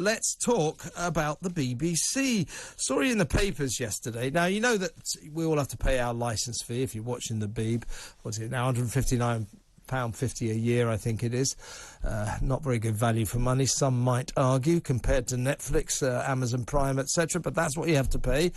Let's talk about the BBC. Story in the papers yesterday. Now, you know that we all have to pay our licence fee if you're watching the Beeb. What's it now, £159.50 a year, I think it is. Not very good value for money, some might argue, compared to Netflix, Amazon Prime, etc. But that's what you have to pay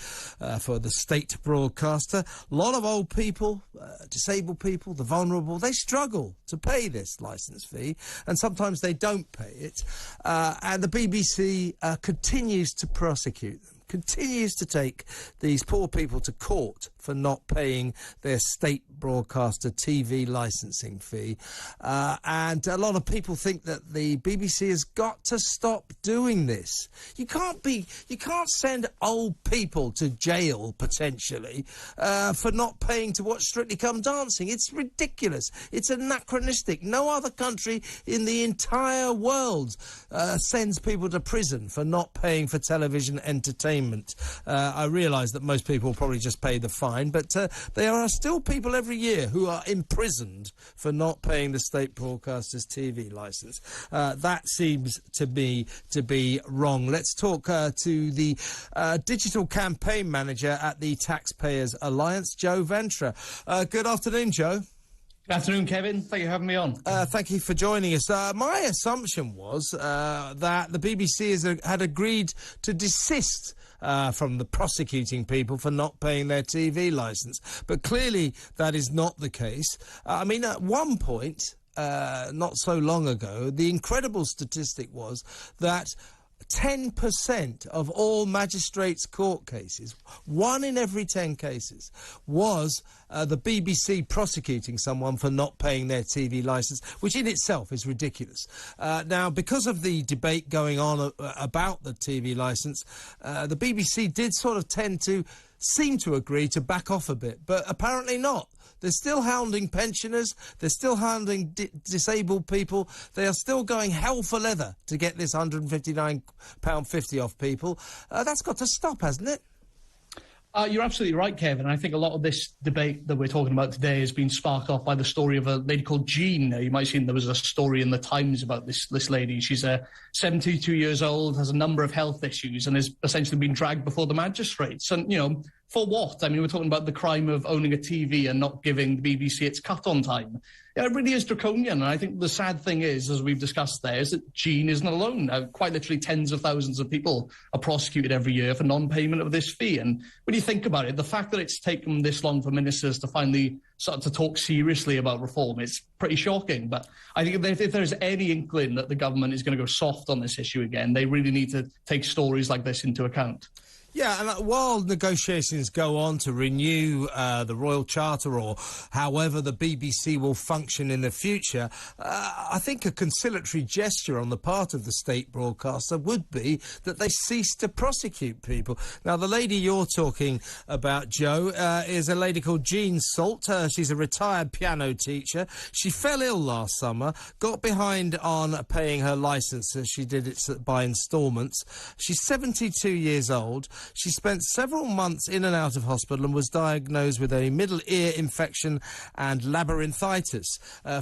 for the state broadcaster. A lot of old people, disabled people, the vulnerable, they struggle to pay this licence fee, and sometimes they don't pay it. And the BBC continues to prosecute them, continues to take these poor people to court for not paying their state broadcaster TV licensing fee. And a lot of people think that the BBC has got to stop doing this. You can't send old people to jail, potentially, for not paying to watch Strictly Come Dancing. It's ridiculous. It's anachronistic. No other country in the entire world sends people to prison for not paying for television entertainment. I realise that most people probably just pay the fine, but there are still people every year who are imprisoned for not paying the state broadcaster's TV licence. That seems to be wrong. Let's talk to the digital campaign manager at the Taxpayers Alliance, Joe Ventra. Good afternoon, Joe. Good afternoon, Kevin. Thank you for having me on. Thank you for joining us. My assumption was that the BBC had agreed to desist from the prosecuting people for not paying their TV licence. But clearly that is not the case. I mean, at one point, not so long ago, the incredible statistic was that 10% of all magistrates' court cases, 1 in every 10 cases, was the BBC prosecuting someone for not paying their TV licence, which in itself is ridiculous. Now, because of the debate going on about the TV licence, the BBC did sort of seem to agree to back off a bit, but apparently not. They're still hounding pensioners, they're still hounding disabled people, they are still going hell for leather to get this £159.50 off people. That's got to stop, hasn't it? You're absolutely right, Kevin. I think a lot of this debate that we're talking about today has been sparked off by the story of a lady called Jean. You might have seen there was a story in the Times about this lady. She's 72 years old, has a number of health issues, and has essentially been dragged before the magistrates. And, you know, for what? I mean, we're talking about the crime of owning a TV and not giving the BBC its cut-on time. Yeah, it really is draconian, and I think the sad thing is, as we've discussed there, is that Jean isn't alone. Quite literally tens of thousands of people are prosecuted every year for non-payment of this fee. And when you think about it, the fact that it's taken this long for ministers to finally start to talk seriously about reform is pretty shocking. But I think if there's any inkling that the government is going to go soft on this issue again, they really need to take stories like this into account. Yeah, and while negotiations go on to renew the Royal Charter or however the BBC will function in the future, I think a conciliatory gesture on the part of the state broadcaster would be that they cease to prosecute people. Now, the lady you're talking about, Joe, is a lady called Jean Salt. She's a retired piano teacher. She fell ill last summer, got behind on paying her licence. She did it by instalments. She's 72 years old. She spent several months in and out of hospital and was diagnosed with a middle ear infection and labyrinthitis.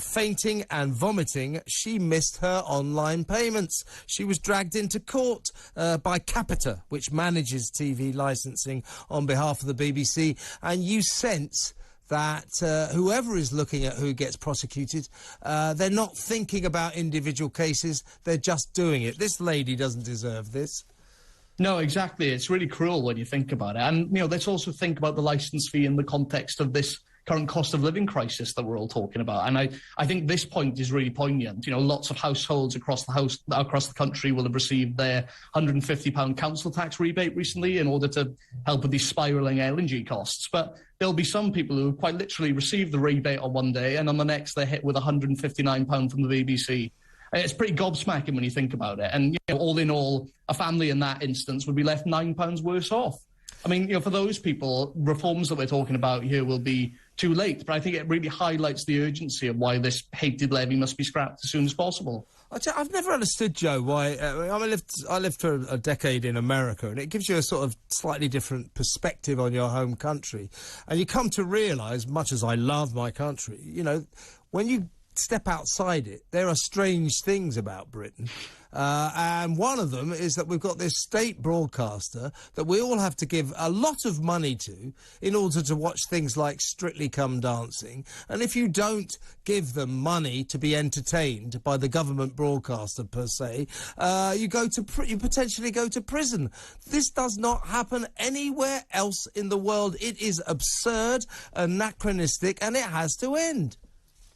Fainting and vomiting, she missed her online payments. She was dragged into court by Capita, which manages TV licensing on behalf of the BBC, and you sense that whoever is looking at who gets prosecuted, they're not thinking about individual cases, they're just doing it. This lady doesn't deserve this. No, exactly. It's really cruel when you think about it. And, you know, let's also think about the licence fee in the context of this current cost of living crisis that we're all talking about. And I think this point is really poignant. You know, lots of households across the country will have received their £150 council tax rebate recently in order to help with these spiralling LNG costs. But there'll be some people who quite literally receive the rebate on one day and on the next they're hit with £159 from the BBC. It's pretty gobsmacking when you think about it. And, you know, all in all, a family in that instance would be left £9 worse off. I mean, you know, for those people, reforms that we're talking about here will be too late. But I think it really highlights the urgency of why this hated levy must be scrapped as soon as possible. I've never understood, Joe, why... I lived for a decade in America, and it gives you a sort of slightly different perspective on your home country. And you come to realise, much as I love my country, you know, when you step outside it, there are strange things about Britain. And one of them is that we've got this state broadcaster that we all have to give a lot of money to in order to watch things like Strictly Come Dancing. And if you don't give them money to be entertained by the government broadcaster per se, you potentially go to prison. This does not happen anywhere else in the world. It is absurd, anachronistic, and it has to end.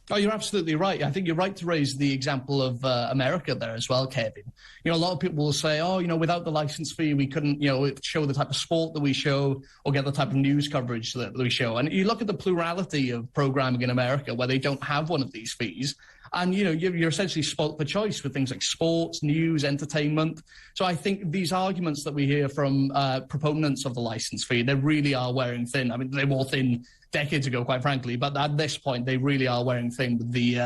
Oh, you're absolutely right. I think you're right to raise the example of America there as well, Kevin. You know, a lot of people will say, oh, you know, without the license fee, we couldn't, you know, show the type of sport that we show or get the type of news coverage that we show. And you look at the plurality of programming in America where they don't have one of these fees. And, you know, you're essentially spoilt for choice with things like sports, news, entertainment. So I think these arguments that we hear from proponents of the license fee, they really are wearing thin. I mean, they were thin decades ago, quite frankly, but at this point, they really are wearing thin with the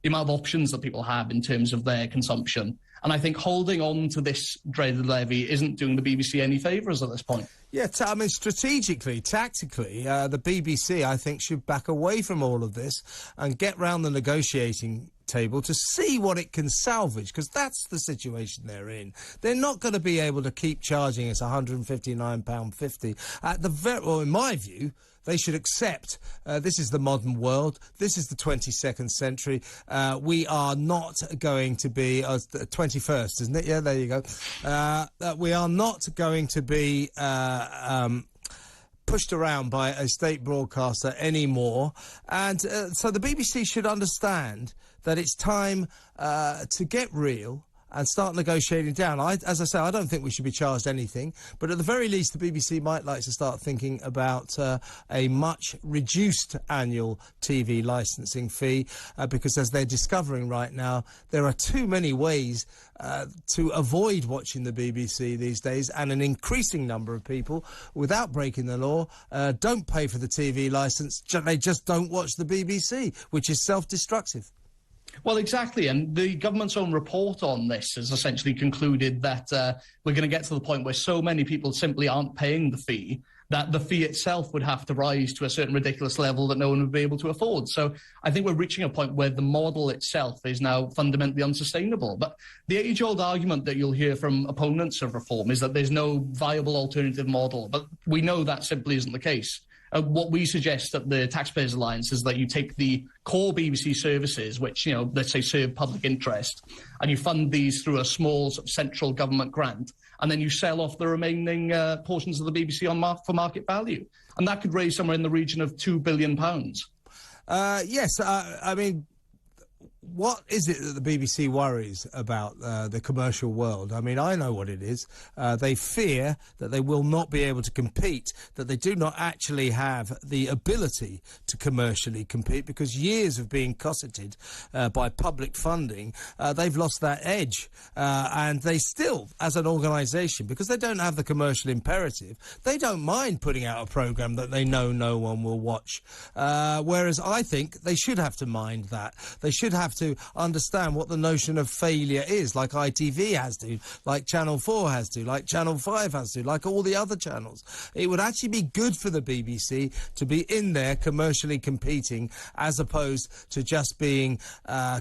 amount of options that people have in terms of their consumption. And I think holding on to this dreaded levy isn't doing the BBC any favours at this point. Yeah, I mean, strategically, tactically, the BBC, I think, should back away from all of this and get round the negotiating table to see what it can salvage, because that's the situation they're in. They're not going to be able to keep charging us £159.50 at the well, in my view. They should accept this is the modern world. This is the 22nd century. We are not going to be 21st, isn't it? Yeah, there you go. We are not going to be pushed around by a state broadcaster anymore. And so the BBC should understand that it's time to get real and start negotiating down. As I say, I don't think we should be charged anything, but at the very least, the BBC might like to start thinking about a much reduced annual TV licensing fee, because as they're discovering right now, there are too many ways to avoid watching the BBC these days, and an increasing number of people, without breaking the law, don't pay for the TV licence, they just don't watch the BBC, which is self-destructive. Well, exactly, and the government's own report on this has essentially concluded that we're going to get to the point where so many people simply aren't paying the fee that the fee itself would have to rise to a certain ridiculous level that no one would be able to afford. So I think we're reaching a point where the model itself is now fundamentally unsustainable. But the age-old argument that you'll hear from opponents of reform is that there's no viable alternative model, but we know that simply isn't the case. What we suggest at the Taxpayers Alliance is that you take the core BBC services, which, you know, let's say serve public interest, and you fund these through a small sort of central government grant, and then you sell off the remaining portions of the BBC for market value. And that could raise somewhere in the region of £2 billion. Yes, I mean, what is it that the BBC worries about the commercial world? I mean, I know what it is. They fear that they will not be able to compete, that they do not actually have the ability to commercially compete, because years of being cosseted by public funding, they've lost that edge. And they still, as an organisation, because they don't have the commercial imperative, they don't mind putting out a programme that they know no one will watch. Whereas I think they should have to mind that. They should have to understand what the notion of failure is, like ITV has to, like Channel 4 has to, like Channel 5 has to, like all the other channels. It would actually be good for the BBC to be in there commercially competing, as opposed to just being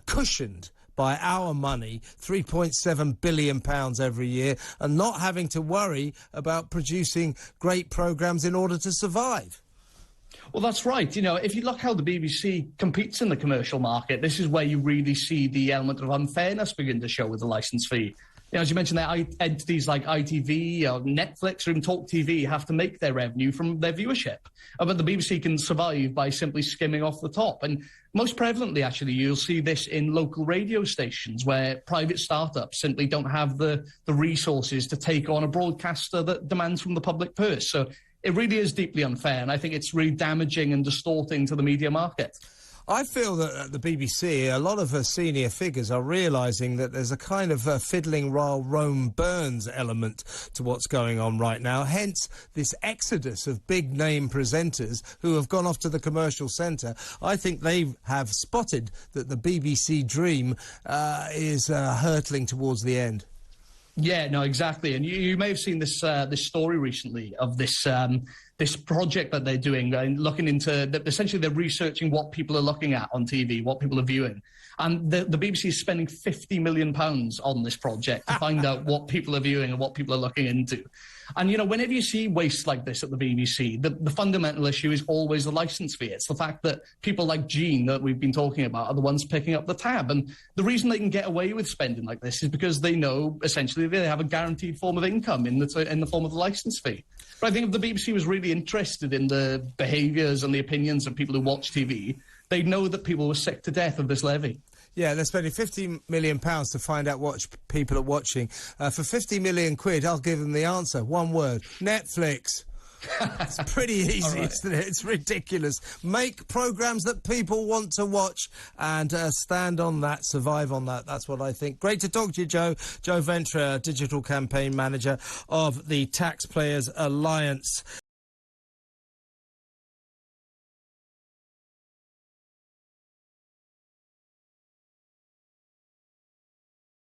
cushioned by our money, £3.7 billion every year, and not having to worry about producing great programmes in order to survive. Well, that's right. You know, if you look how the BBC competes in the commercial market, this is where you really see the element of unfairness begin to show with the licence fee. You know, as you mentioned, there entities like ITV or Netflix or even talkTV have to make their revenue from their viewership. But the BBC can survive by simply skimming off the top. And most prevalently, actually, you'll see this in local radio stations where private startups simply don't have the resources to take on a broadcaster that demands from the public purse. So it really is deeply unfair, and I think it's really damaging and distorting to the media market. I feel that at the BBC, a lot of her senior figures are realising that there's a kind of fiddling while Rome burns element to what's going on right now. Hence, this exodus of big-name presenters who have gone off to the commercial centre. I think they have spotted that the BBC dream is hurtling towards the end. Yeah, no, exactly. And you may have seen this this story recently of this this project that they're doing, looking into essentially they're researching what people are looking at on TV, what people are viewing, And the BBC is spending £50 million on this project to find out what people are viewing and what people are looking into. And, you know, whenever you see waste like this at the BBC, the fundamental issue is always the licence fee. It's the fact that people like Jean that we've been talking about are the ones picking up the tab. And the reason they can get away with spending like this is because they know, essentially, they have a guaranteed form of income in the form of the licence fee. But I think if the BBC was really interested in the behaviours and the opinions of people who watch TV, they'd know that people were sick to death of this levy. Yeah, they're spending £50 million to find out what people are watching. For 50 million quid, I'll give them the answer. One word: Netflix. It's pretty easy, right, isn't it? It's ridiculous. Make programmes that people want to watch and stand on that, survive on that. That's what I think. Great to talk to you, Joe. Joe Ventre, Digital Campaign Manager of the Taxpayers Alliance.